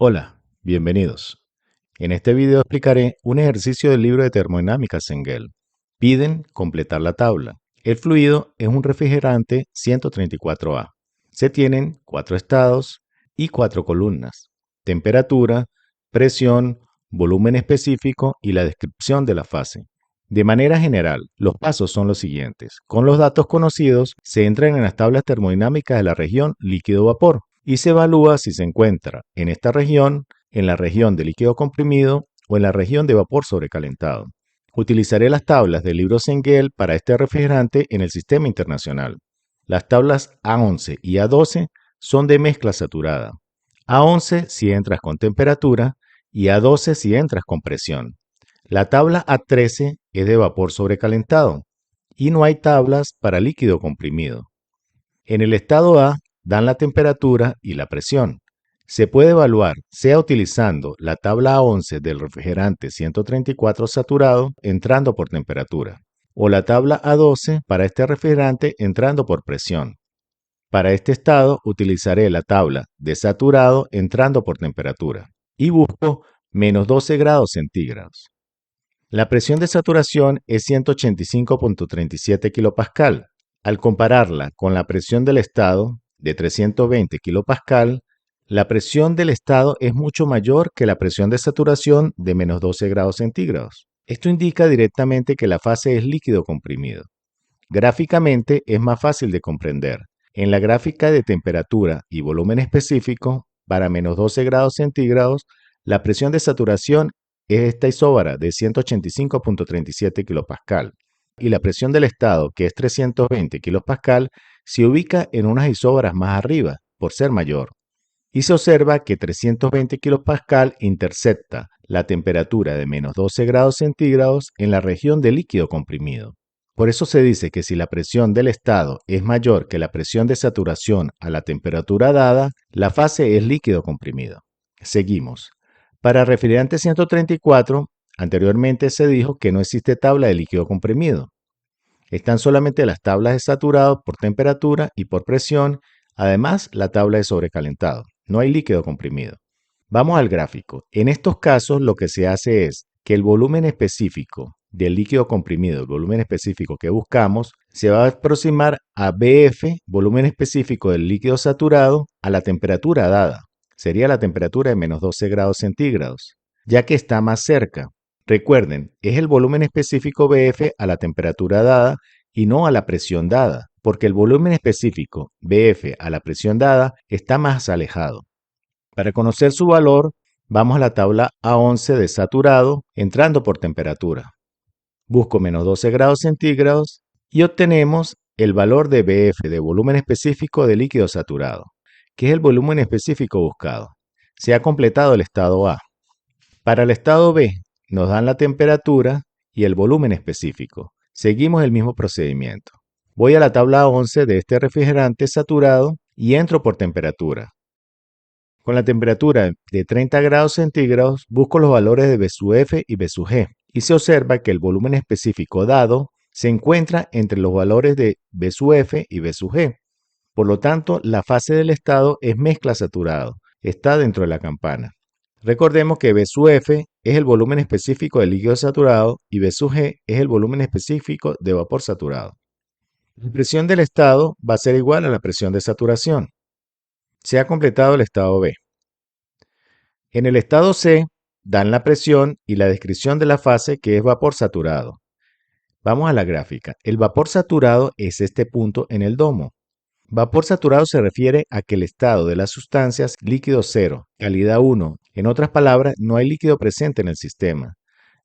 Hola, bienvenidos. En este video explicaré un ejercicio del libro de termodinámica Cengel. Piden completar la tabla. El fluido es un refrigerante 134A. Se tienen 4 estados y 4 columnas: temperatura, presión, volumen específico y la descripción de la fase. De manera general, los pasos son los siguientes. Con los datos conocidos, se entran en las tablas termodinámicas de la región líquido-vapor y se evalúa si se encuentra en esta región, en la región de líquido comprimido o en la región de vapor sobrecalentado. Utilizaré las tablas del libro Cengel para este refrigerante en el sistema internacional. Las tablas A11 y A12 son de mezcla saturada. A11 si entras con temperatura y A12 si entras con presión. La tabla A13 es de vapor sobrecalentado y no hay tablas para líquido comprimido. En el estado A dan la temperatura y la presión. Se puede evaluar sea utilizando la tabla A11 del refrigerante 134 saturado entrando por temperatura o la tabla A12 para este refrigerante entrando por presión. Para este estado utilizaré la tabla de saturado entrando por temperatura y busco menos 12 grados centígrados. La presión de saturación es 185.37 kPa. Al compararla con la presión del estado de 320 kPa, la presión del estado es mucho mayor que la presión de saturación de menos 12 grados centígrados. Esto indica directamente que la fase es líquido comprimido. Gráficamente es más fácil de comprender. En la gráfica de temperatura y volumen específico, para menos 12 grados centígrados, la presión de saturación es esta isóbara de 185.37 kPa y la presión del estado, que es 320 kPa, se ubica en unas isóbaras más arriba, por ser mayor. Y se observa que 320 kPa intercepta la temperatura de menos 12 grados centígrados en la región de líquido comprimido. Por eso se dice que si la presión del estado es mayor que la presión de saturación a la temperatura dada, la fase es líquido comprimido. Seguimos. Para refrigerante 134, anteriormente se dijo que no existe tabla de líquido comprimido. Están solamente las tablas de saturado por temperatura y por presión, además la tabla de sobrecalentado. No hay líquido comprimido. Vamos al gráfico. En estos casos lo que se hace es que el volumen específico del líquido comprimido, el volumen específico que buscamos, se va a aproximar a BF, volumen específico del líquido saturado, a la temperatura dada. Sería la temperatura de menos 12 grados centígrados, ya que está más cerca. Recuerden, es el volumen específico BF a la temperatura dada y no a la presión dada, porque el volumen específico BF a la presión dada está más alejado. Para conocer su valor, vamos a la tabla A11 de saturado entrando por temperatura. Busco menos 12 grados centígrados y obtenemos el valor de BF de volumen específico de líquido saturado, que es el volumen específico buscado. Se ha completado el estado A. Para el estado B nos dan la temperatura y el volumen específico. Seguimos el mismo procedimiento. Voy a la tabla A11 de este refrigerante saturado y entro por temperatura. Con la temperatura de 30 grados centígrados busco los valores de B sub F y B sub G y se observa que el volumen específico dado se encuentra entre los valores de B sub F y B sub G. Por lo tanto, la fase del estado es mezcla saturado, está dentro de la campana. Recordemos que B sub F es el volumen específico del líquido saturado y B sub G es el volumen específico de vapor saturado. La presión del estado va a ser igual a la presión de saturación. Se ha completado el estado B. En el estado C dan la presión y la descripción de la fase, que es vapor saturado. Vamos a la gráfica. El vapor saturado es este punto en el domo. Vapor saturado se refiere a que el estado de las sustancias líquido 0, calidad 1. En otras palabras, no hay líquido presente en el sistema.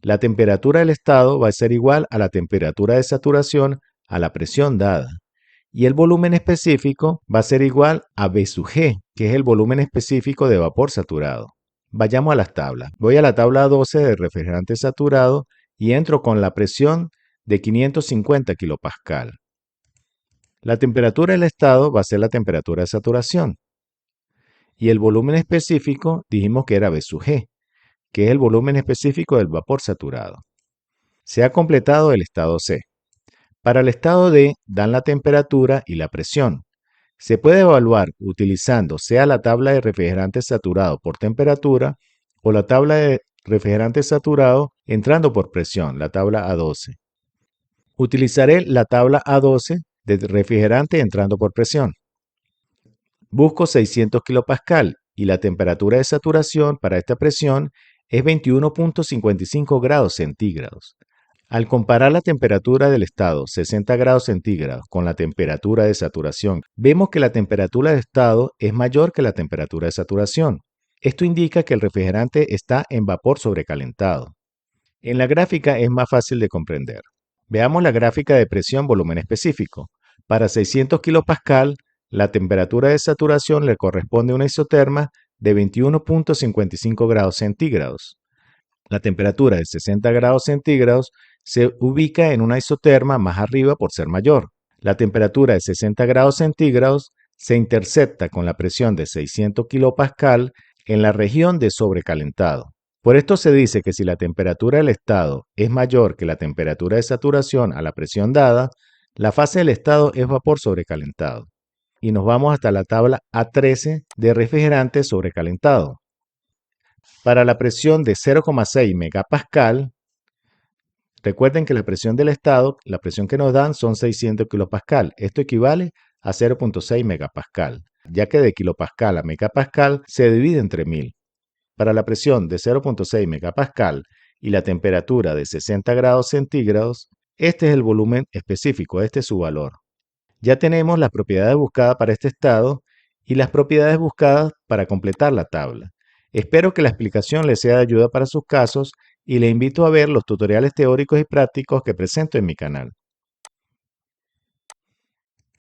La temperatura del estado va a ser igual a la temperatura de saturación a la presión dada. Y el volumen específico va a ser igual a B sub G, que es el volumen específico de vapor saturado. Vayamos a las tablas. Voy a la tabla 12 del refrigerante saturado y entro con la presión de 550 kPa. La temperatura del estado va a ser la temperatura de saturación. Y el volumen específico dijimos que era B sub G, que es el volumen específico del vapor saturado. Se ha completado el estado C. Para el estado D dan la temperatura y la presión. Se puede evaluar utilizando sea la tabla de refrigerante saturado por temperatura o la tabla de refrigerante saturado entrando por presión, la tabla A12. Utilizaré la tabla A12 de refrigerante entrando por presión. Busco 600 kPa y la temperatura de saturación para esta presión es 21.55 grados centígrados. Al comparar la temperatura del estado 60 grados centígrados con la temperatura de saturación, vemos que la temperatura de estado es mayor que la temperatura de saturación. Esto indica que el refrigerante está en vapor sobrecalentado. En la gráfica es más fácil de comprender. Veamos la gráfica de presión-volumen específico. Para 600 kPa, la temperatura de saturación le corresponde a una isoterma de 21.55 grados centígrados. La temperatura de 60 grados centígrados se ubica en una isoterma más arriba por ser mayor. La temperatura de 60 grados centígrados se intercepta con la presión de 600 kPa en la región de sobrecalentado. Por esto se dice que si la temperatura del estado es mayor que la temperatura de saturación a la presión dada, la fase del estado es vapor sobrecalentado. Y nos vamos hasta la tabla A13 de refrigerante sobrecalentado. Para la presión de 0,6 megapascal, recuerden que la presión del estado, la presión que nos dan son 600 kilopascal. Esto equivale a 0,6 megapascal, ya que de kilopascal a megapascal se divide entre 1000. Para la presión de 0,6 megapascal y la temperatura de 60 grados centígrados, este es el volumen específico, este es su valor. Ya tenemos las propiedades buscadas para este estado y las propiedades buscadas para completar la tabla. Espero que la explicación les sea de ayuda para sus casos y le invito a ver los tutoriales teóricos y prácticos que presento en mi canal.